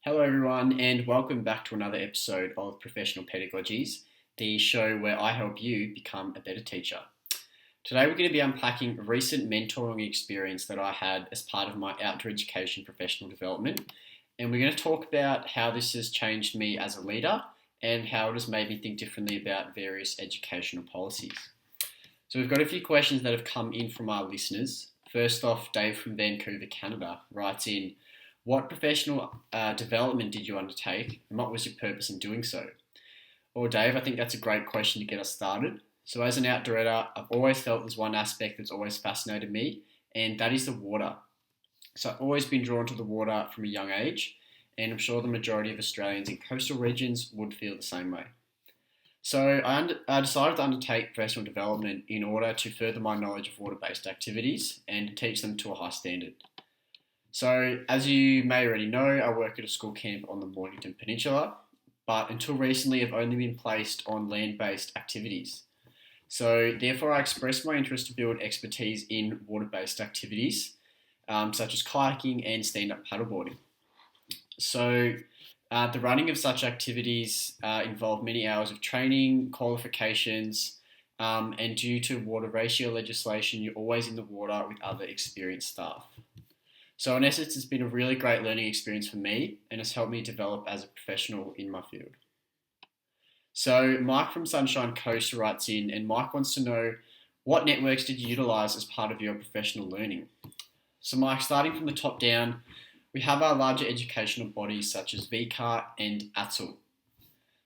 Hello, everyone, and welcome back to another episode of Professional Pedagogies, the show where I help you become a better teacher. Today, we're going to be unpacking a recent mentoring experience that I had as part of my outdoor education professional development, and we're going to talk about how this has changed me as a leader and how it has made me think differently about various educational policies. So, we've got a few questions that have come in from our listeners. First off, Dave from Vancouver, Canada, writes in, what professional development did you undertake and what was your purpose in doing so? Well, Dave, I think that's a great question to get us started. So as an outdoor editor, I've always felt there's one aspect that's always fascinated me, and that is the water. So I've always been drawn to the water from a young age, and I'm sure the majority of Australians in coastal regions would feel the same way. So I decided to undertake professional development in order to further my knowledge of water-based activities and to teach them to a high standard. So, as you may already know, I work at a school camp on the Mornington Peninsula, but until recently I've only been placed on land-based activities. So, therefore, I expressed my interest to build expertise in water-based activities, such as kayaking and stand-up paddleboarding. So, the running of such activities involve many hours of training, qualifications, and due to water ratio legislation, you're always in the water with other experienced staff. So in essence, it's been a really great learning experience for me and has helped me develop as a professional in my field. So Mike from Sunshine Coast writes in, and Mike wants to know, what networks did you utilise as part of your professional learning? So Mike, starting from the top down, we have our larger educational bodies such as VCAR and ATL.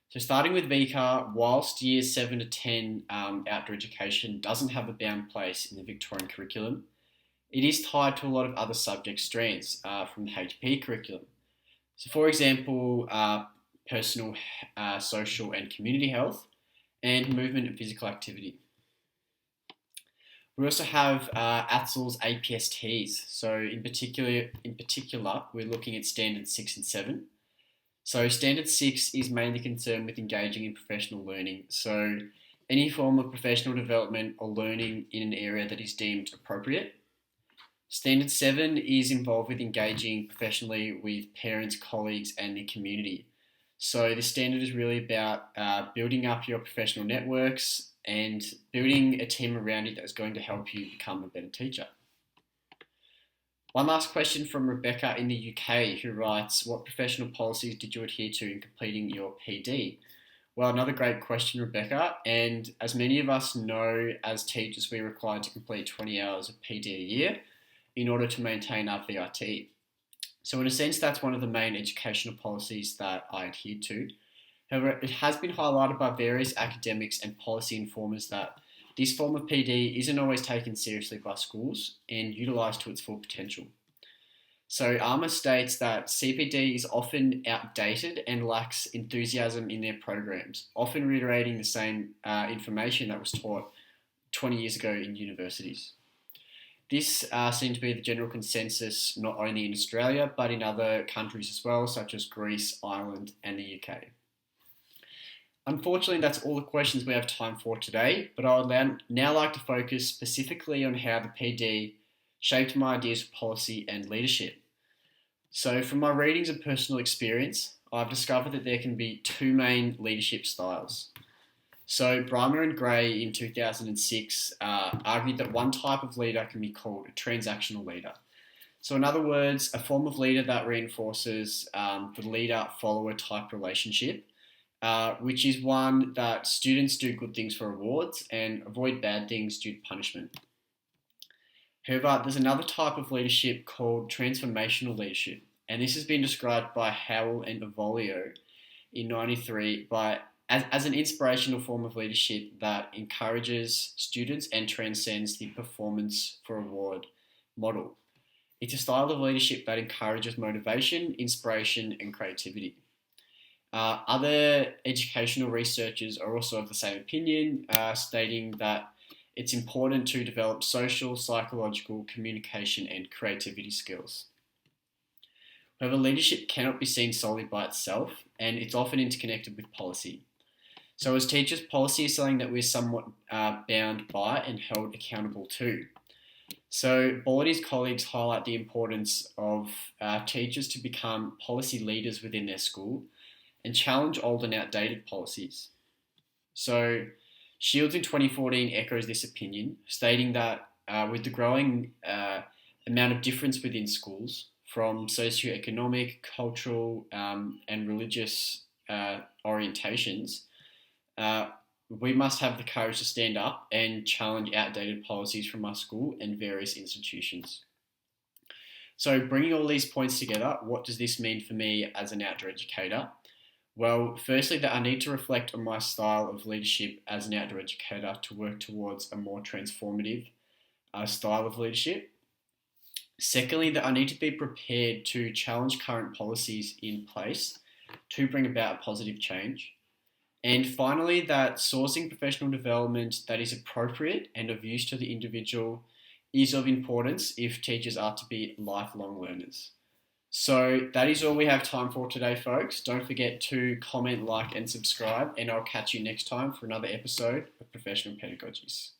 So starting with VCAR, whilst years 7 to 10 outdoor education doesn't have a bound place in the Victorian curriculum, it is tied to a lot of other subject strands from the HP curriculum. So for example, personal, social and community health and movement and physical activity. We also have ATSL's APSTs. So in particular, we're looking at Standard 6 and 7. So Standard 6 is mainly concerned with engaging in professional learning. So any form of professional development or learning in an area that is deemed appropriate. Standard 7 is involved with engaging professionally with parents, colleagues, and the community. So this standard is really about building up your professional networks and building a team around you that is going to help you become a better teacher. One last question from Rebecca in the UK who writes, what professional policies did you adhere to in completing your PD? Well, another great question, Rebecca, and as many of us know, as teachers we're required to complete 20 hours of PD a year in order to maintain our VIT. So in a sense, that's one of the main educational policies that I adhere to. However, it has been highlighted by various academics and policy informers that this form of PD isn't always taken seriously by schools and utilised to its full potential. So ARMA states that CPD is often outdated and lacks enthusiasm in their programs, often reiterating the same information that was taught 20 years ago in universities. This seemed to be the general consensus not only in Australia but in other countries as well, such as Greece, Ireland and the UK. Unfortunately, that's all the questions we have time for today, but I would now like to focus specifically on how the PD shaped my ideas for policy and leadership. So from my readings and personal experience, I've discovered that there can be two main leadership styles. So Brymer and Gray in 2006 argued that one type of leader can be called a transactional leader. So in other words, a form of leader that reinforces the leader-follower type relationship, which is one that students do good things for rewards and avoid bad things due to punishment. However, there's another type of leadership called transformational leadership, and this has been described by Howell and Avolio in 93 as an inspirational form of leadership that encourages students and transcends the performance for reward model. It's a style of leadership that encourages motivation, inspiration, and creativity. Other educational researchers are also of the same opinion, stating that it's important to develop social, psychological, communication, and creativity skills. However, leadership cannot be seen solely by itself, and it's often interconnected with policy. So as teachers, policy is something that we're somewhat bound by and held accountable to. So, Baldy's colleagues highlight the importance of teachers to become policy leaders within their school and challenge old and outdated policies. So, Shields in 2014 echoes this opinion, stating that with the growing amount of difference within schools, from socioeconomic, cultural, and religious orientations, uh, we must have the courage to stand up and challenge outdated policies from our school and various institutions. So, bringing all these points together, what does this mean for me as an outdoor educator? Well, firstly, that I need to reflect on my style of leadership as an outdoor educator to work towards a more transformative style of leadership. Secondly, that I need to be prepared to challenge current policies in place to bring about positive change. And finally, that sourcing professional development that is appropriate and of use to the individual is of importance if teachers are to be lifelong learners. So that is all we have time for today, folks. Don't forget to comment, like, and subscribe, and I'll catch you next time for another episode of Professional Pedagogies.